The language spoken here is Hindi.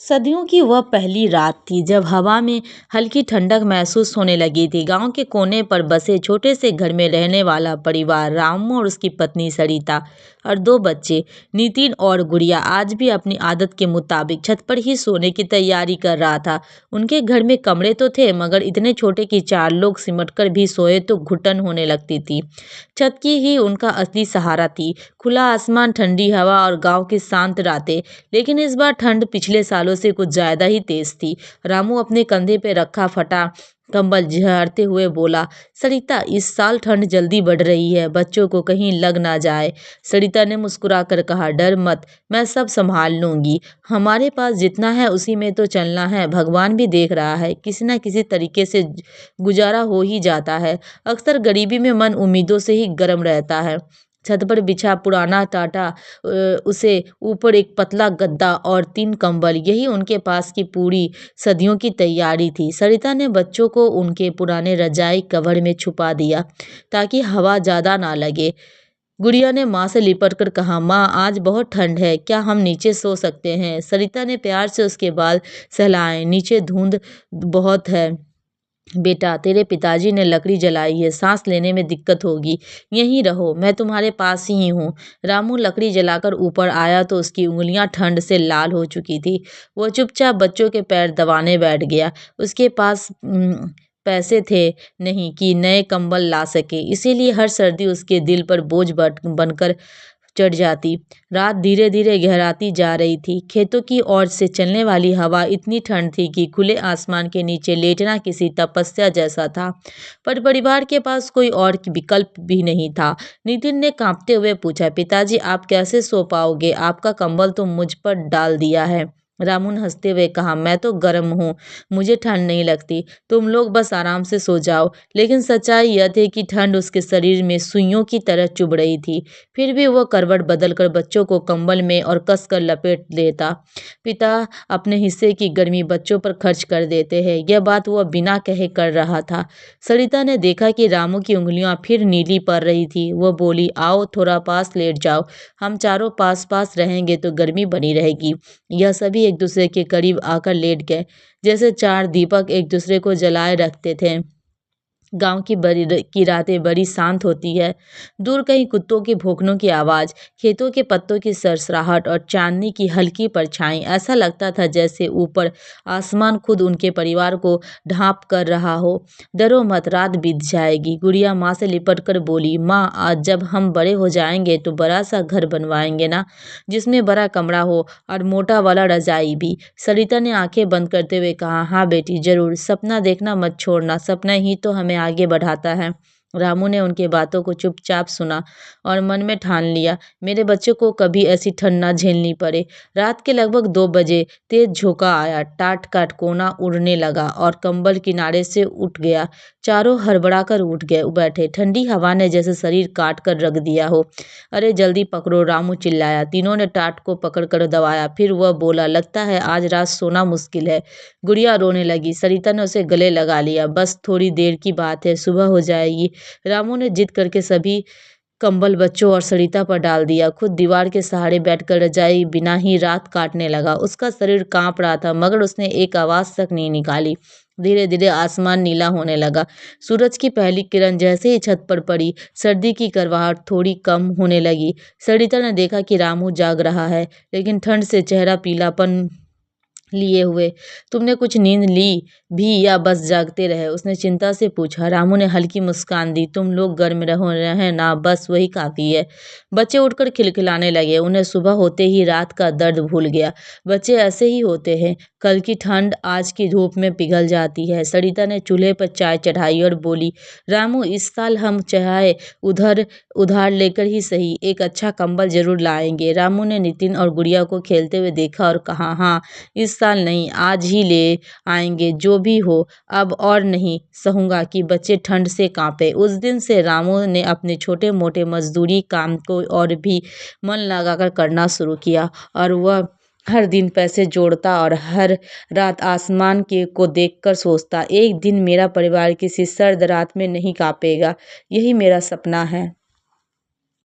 सदियों की वह पहली रात थी जब हवा में हल्की ठंडक महसूस होने लगी थी। गांव के कोने पर बसे छोटे से घर में रहने वाला परिवार रामू और उसकी पत्नी सरिता और दो बच्चे नितिन और गुड़िया आज भी अपनी आदत के मुताबिक छत पर ही सोने की तैयारी कर रहा था। उनके घर में कमरे तो थे मगर इतने छोटे कि चार लोग सिमटकर भी सोए तो घुटन होने लगती थी। छत की ही उनका असली सहारा थी। खुला आसमान, ठंडी हवा और गांव की शांत रातें। लेकिन इस बार ठंड पिछले सालों से कुछ ज्यादा ही तेज थी। रामू अपने कंधे पे रखा फटा कंबल झाड़ते हुए बोला, सरिता इस साल ठंड जल्दी बढ़ रही है, बच्चों को कहीं लग ना जाए। सरिता ने मुस्कुराकर कहा, डर मत, मैं सब संभाल लूंगी। हमारे पास जितना है उसी में तो चलना है। भगवान भी देख रहा है, किसी न किसी तरीके से गुजारा हो ही जाता है। अक्सर गरीबी में मन उम्मीदों से ही गर्म रहता है। छत पर बिछा पुराना टाटा, उसे ऊपर एक पतला गद्दा और 3 कंबल, यही उनके पास की पूरी सदियों की तैयारी थी। सरिता ने बच्चों को उनके पुराने रजाई कवर में छुपा दिया ताकि हवा ज़्यादा ना लगे। गुड़िया ने माँ से लिपट कर कहा, माँ आज बहुत ठंड है, क्या हम नीचे सो सकते हैं? सरिता ने प्यार से उसके बाल सहलाए, नीचे धुंध बहुत है बेटा, तेरे पिताजी ने लकड़ी जलाई है, सांस लेने में दिक्कत होगी, यहीं रहो, मैं तुम्हारे पास ही हूँ। रामू लकड़ी जलाकर ऊपर आया तो उसकी उंगलियां ठंड से लाल हो चुकी थी। वो चुपचाप बच्चों के पैर दबाने बैठ गया। उसके पास पैसे थे नहीं कि नए कंबल ला सके, इसीलिए हर सर्दी उसके दिल पर बोझ बनकर चढ़ जाती। रात धीरे धीरे गहराती जा रही थी। खेतों की ओर से चलने वाली हवा इतनी ठंड थी कि खुले आसमान के नीचे लेटना किसी तपस्या जैसा था। पर परिवार के पास कोई और विकल्प भी नहीं था। नितिन ने कांपते हुए पूछा, पिताजी आप कैसे सो पाओगे? आपका कंबल तो मुझ पर डाल दिया है। रामू ने हंसते हुए कहा, मैं तो गर्म हूँ, मुझे ठंड नहीं लगती, तुम लोग बस आराम से सो जाओ। लेकिन सच्चाई यह थी कि ठंड उसके शरीर में सुइयों की तरह चुभ रही थी। फिर भी वह करवट बदलकर बच्चों को कंबल में और कसकर लपेट लेता। पिता अपने हिस्से की गर्मी बच्चों पर खर्च कर देते हैं, यह बात वह बिना कहे कर रहा था। सरिता ने देखा कि रामू की उंगलियां फिर नीली पड़ रही थी। वह बोली, आओ थोड़ा पास लेट जाओ, हम चारों पास पास रहेंगे तो गर्मी बनी रहेगी। यह सभी एक दूसरे के करीब आकर लेट गए, जैसे 4 दीपक एक दूसरे को जलाए रखते थे। गांव की रातें बड़ी शांत होती है। दूर कहीं कुत्तों के भौंकनों की आवाज, खेतों के पत्तों की सरसराहट और चांदनी की हल्की परछाई। ऐसा लगता था जैसे ऊपर आसमान खुद उनके परिवार को ढांप कर रहा हो। डरो मत, रात बीत जाएगी। गुड़िया माँ से लिपट कर बोली, माँ आज जब हम बड़े हो जाएंगे तो बड़ा सा घर बनवाएंगे ना, जिसमें बड़ा कमरा हो और मोटा वाला रजाई भी। सरिता ने आंखें बंद करते हुए कहा, हाँ बेटी जरूर, सपना देखना मत छोड़ना, सपना ही तो हमें आगे बढ़ाता है। रामू ने उनके बातों को चुपचाप सुना और मन में ठान लिया, मेरे बच्चों को कभी ऐसी ठंड ना झेलनी पड़े। रात के लगभग 2 बजे तेज झोंका आया, टाट का कोना उड़ने लगा और कंबल किनारे से उठ गया। चारों हड़बड़ाकर उठ गए बैठे। ठंडी हवा ने जैसे शरीर काट कर रख दिया हो। अरे जल्दी पकड़ो, रामू चिल्लाया। तीनों ने टाट को पकड़कर दबाया। फिर वह बोला, लगता है आज रात सोना मुश्किल है। गुड़िया रोने लगी। सरिता ने उसे गले लगा लिया, बस थोड़ी देर की बात है, सुबह हो जाएगी। रामू ने जिद करके सभी कंबल बच्चों और सरिता पर डाल दिया। खुद दीवार के सहारे बैठकर रजाई बिना ही रात काटने लगा। उसका शरीर कांप रहा था मगर उसने एक आवाज तक नहीं निकाली। धीरे धीरे आसमान नीला होने लगा। सूरज की पहली किरण जैसे ही छत पर पड़ी, सर्दी की करवाहट थोड़ी कम होने लगी। सरिता ने देखा कि रामू जाग रहा है, लेकिन ठंड से चेहरा पीलापन लिए हुए। तुमने कुछ नींद ली भी या बस जागते रहे? उसने चिंता से पूछा। रामू ने हल्की मुस्कान दी, तुम लोग गर्म रहो रहे ना, बस वही काफी है। बच्चे उठकर खिलखिलाने लगे। उन्हें सुबह होते ही रात का दर्द भूल गया। बच्चे ऐसे ही होते हैं, कल की ठंड आज की धूप में पिघल जाती है। सरिता ने चूल्हे पर चाय चढ़ाई और बोली, रामू इस साल हम चाहे उधर उधार लेकर ही सही एक अच्छा कंबल जरूर लाएंगे। रामू ने नितिन और गुड़िया को खेलते हुए देखा और कहा, हाँ इस साल नहीं, आज ही ले आएंगे, जो भी हो। अब और नहीं सहूंगा कि बच्चे ठंड से कांपे। उस दिन से रामू ने अपने छोटे मोटे मजदूरी काम को और भी मन लगाकर करना शुरू किया और वह हर दिन पैसे जोड़ता और हर रात आसमान के को देखकर सोचता, एक दिन मेरा परिवार किसी सर्द रात में नहीं कांपेगा। यही मेरा सपना है।